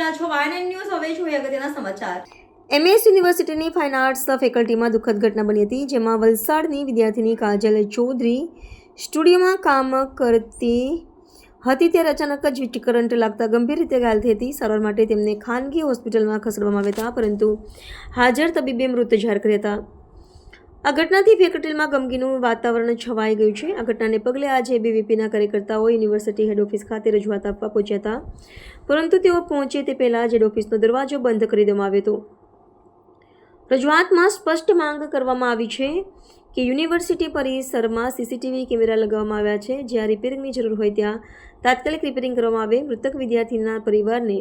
રહ્યા છો વાયનાઇન ન્યૂઝ. હવે જોઈએ અગત્યના સમાચાર. MS યુનિવર્સિટીની ફાઇન આર્ટ્સ ફેકલ્ટીમાં દુઃખદ ઘટના બની હતી, જેમાં વલસાડની વિદ્યાર્થીની કાજલ ચૌધરી સ્ટુડિયોમાં કામ કરતી હતી ત્યારે અચાનક જ વીજ કરંટ લાગતા ગંભીર રીતે ઘાયલ થઈ હતી. સારવાર માટે તેમને ખાનગી હોસ્પિટલમાં ખસેડવામાં આવ્યા હતા, પરંતુ હાજર તબીબે મૃત જાહેર કર્યા હતા. આ ઘટનાથી ફેકલ્ટીમાં ગમગીનું વાતાવરણ છવાઈ ગયું છે. આ ઘટનાને પગલે આજે ABVPના કાર્યકર્તાઓ યુનિવર્સિટી હેડ ઓફિસ ખાતે રજૂઆત આપવા પહોંચ્યા હતા, પરંતુ તેઓ પહોંચે તે પહેલાં જ હેડ ઓફિસનો દરવાજો બંધ કરી દેવામાં આવ્યો હતો. રજૂઆતમાં સ્પષ્ટ માંગ કરવામાં આવી છે કે યુનિવર્સિટી પરિસરમાં CCTV કેમેરા લગાવવામાં આવ્યા છે. જ્યાં રિપેરિંગની જરૂર હોય ત્યાં તાત્કાલિક રિપેરિંગ કરવામાં આવે. મૃતક વિદ્યાર્થીના પરિવારને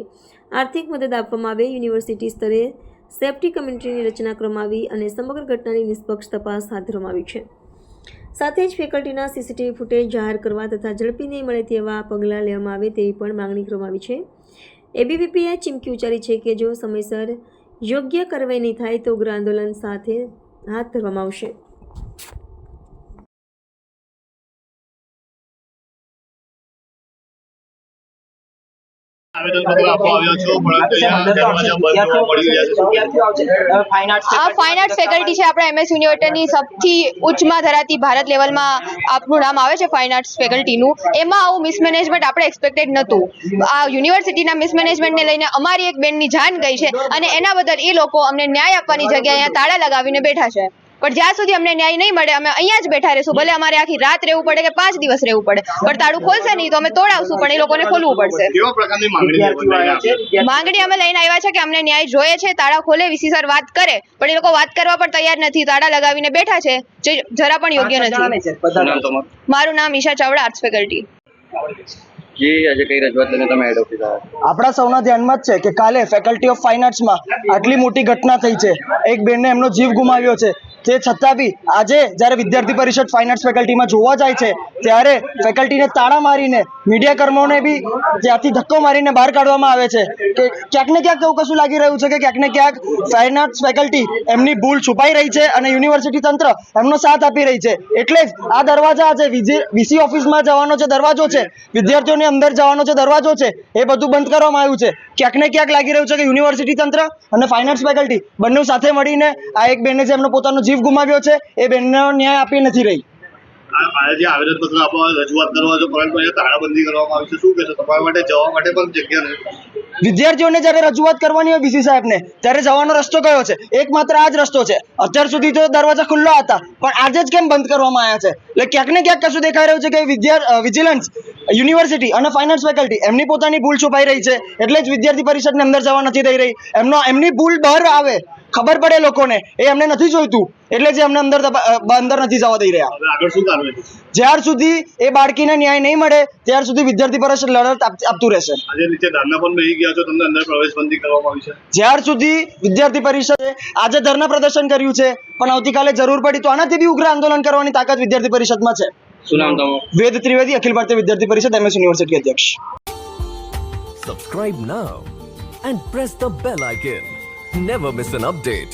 આર્થિક મદદ આપવામાં આવે. યુનિવર્સિટી સ્તરે સેફ્ટી કમિટીની રચના કરવામાં આવી અને સમગ્ર ઘટનાની નિષ્પક્ષ તપાસ હાથ ધરવામાં આવી છે. સાથે જ ફેકલ્ટીના CCTV ફૂટેજ જાહેર કરવા તથા ઝડપી નહીં મળે તેવા પગલાં લેવામાં આવે તેવી પણ માંગણી કરવામાં આવી છે. ABVPએ ચીમકી ઉચ્ચારી છે કે જો સમયસર યોગ્ય કાર્યવાહી નહીં થાય તો ઉગ્ર આંદોલન સાથે હાથ ધરવામાં આવશે. ફાઇન આર્ટ્સ ફેકલ્ટી છે આપણા MS યુનિવર્સિટીની સૌથી ઉચ્ચમાં ધરાતી ભારત લેવલમાં આપનું નામ આવે છે ફાઇન આર્ટ્સ ફેકલ્ટીનું. એમાં આવું મિસમેનેજમેન્ટ આપણે એક્સપેક્ટેડ નહોતું. આ યુનિવર્સિટીના મિસમેનેજમેન્ટને લઈને અમારી એક બેનની જાન ગઈ છે અને એના બદલ એ લોકો અમને ન્યાય આપવાની જગ્યાએ અહીંયા તાળા લગાવીને બેઠા છે. પણ જ્યાં સુધી અમને ન્યાય નહીં મળે અમે અહીંયા જ બેઠા રહીશું. ભલે અમારે આખી રાત રહેવું પડે કે 5 દિવસ રહેવું પડે, પણ તાળું ખોલશે નહીં તો અમે તોડાવશું, પણ એ લોકોને ખોલવું પડશે. માંગણી અમે લઈને આવ્યા છે કે અમને ન્યાય જોઈએ છે. તાળા ખોલે, VC સર વાત કરે, પણ એ લોકો વાત કરવા પણ તૈયાર નથી. તાળા લગાવીને બેઠા છે, જે જરા પણ યોગ્ય નથી. મારું નામ ઈશા ચાવડા, આર્ટ્સ ફેકલ્ટી. આપણા સૌના ધ્યાનમાં જ છે કે કાલે ફેકલ્ટી ઓફ ફાઇન આર્ટ્સમાં આટલી મોટી ઘટના થઈ છે. એક બેનને એમનો જીવ ગુમાવ્યો છે. તે છતાં બી આજે જ્યારે વિદ્યાર્થી પરિષદ ફાઇન આર્ટ્સ ફેકલ્ટીમાં જોવા જાય છે ત્યારે ફેકલ્ટીને તાળા મારીને મીડિયા કર્મીઓને બી ત્યાંથી ધક્કો મારીને બહાર કાઢવામાં આવે છે. કે ક્યાંક ને ક્યાંક એવું કશું લાગી રહ્યું છે કે ક્યાંક ને ક્યાંક ફાઇન આર્ટ્સ ફેકલ્ટી એમની ભૂલ છુપાઈ રહી છે અને યુનિવર્સિટી તંત્ર એમનો સાથ આપી રહી છે. એટલે જ આ દરવાજા આજે VC ઓફિસમાં જવાનો જે દરવાજો છે, વિદ્યાર્થીઓને અંદર જવાનો જે દરવાજો છે, એ બધું બંધ કરવામાં આવ્યું છે. ક્યાંક ને ક્યાંક લાગી રહ્યું છે કે યુનિવર્સિટી તંત્ર અને ફાઇન આર્ટ્સ ફેકલ્ટી બંને સાથે મળીને આ એક બેનને જે એમનો પોતાનો જીવ ગુમાવ્યો છે એ બેનનો ન્યાય આપી નથી રહી. આજે આવેદનપત્ર આપવા રજૂઆત કરવા છો, પરંતુ અહીંયા તાળાબંધી કરવામાં આવી છે. શું કહેશો? તમારા માટે જવા માટે પણ જગ્યા નથી. વિદ્યાર્થીઓને જ્યારે રજૂઆત કરવાની હોય VC સાહેબને, ત્યારે જવાનો રસ્તો કયો છે? એકમાત્ર આ જ રસ્તો છે. અત્યાર સુધી તો દરવાજા ખુલ્લા હતા, પણ આજે જ કેમ બંધ કરવામાં આવ્યા છે? એટલે ક્યાંક ને ક્યાંક કશું દેખાઈ રહ્યું છે કે વિજિલન્સ યુનિવર્સિટી અને ફાઇન આર્ટ્સ ફેકલ્ટી એમની પોતાની ભૂલ છુપાઈ રહી છે. એટલે જ વિદ્યાર્થી પરિષદને અંદર જવા નથી દઈ રહી. એમની ભૂલ બહાર આવે, ખબર પડે લોકોને, એ એમને નથી જોઈતું. એટલે જ એમને અંદર નથી જવા દઈ રહ્યા. જ્યાર સુધી એ બાળકીને ન્યાય નહીં મળે ત્યાર સુધી વિદ્યાર્થી પરિષદ લડત આપતું રહેશે. જ્યાર સુધી વિદ્યાર્થી પરિષદે આજે ધરના પ્રદર્શન કર્યું છે, પણ આવતીકાલે જરૂર પડી તો આનાથી બી ઉગ્ર આંદોલન કરવાની તાકાત વિદ્યાર્થી પરિષદમાં છે. વેદ ત્રિવેદી, અખિલ ભારતીય વિદ્યાર્થી પરિષદ, MS યુનિવર્સિટી અધ્યક્ષ. Subscribe now and press the bell icon. Never miss an update.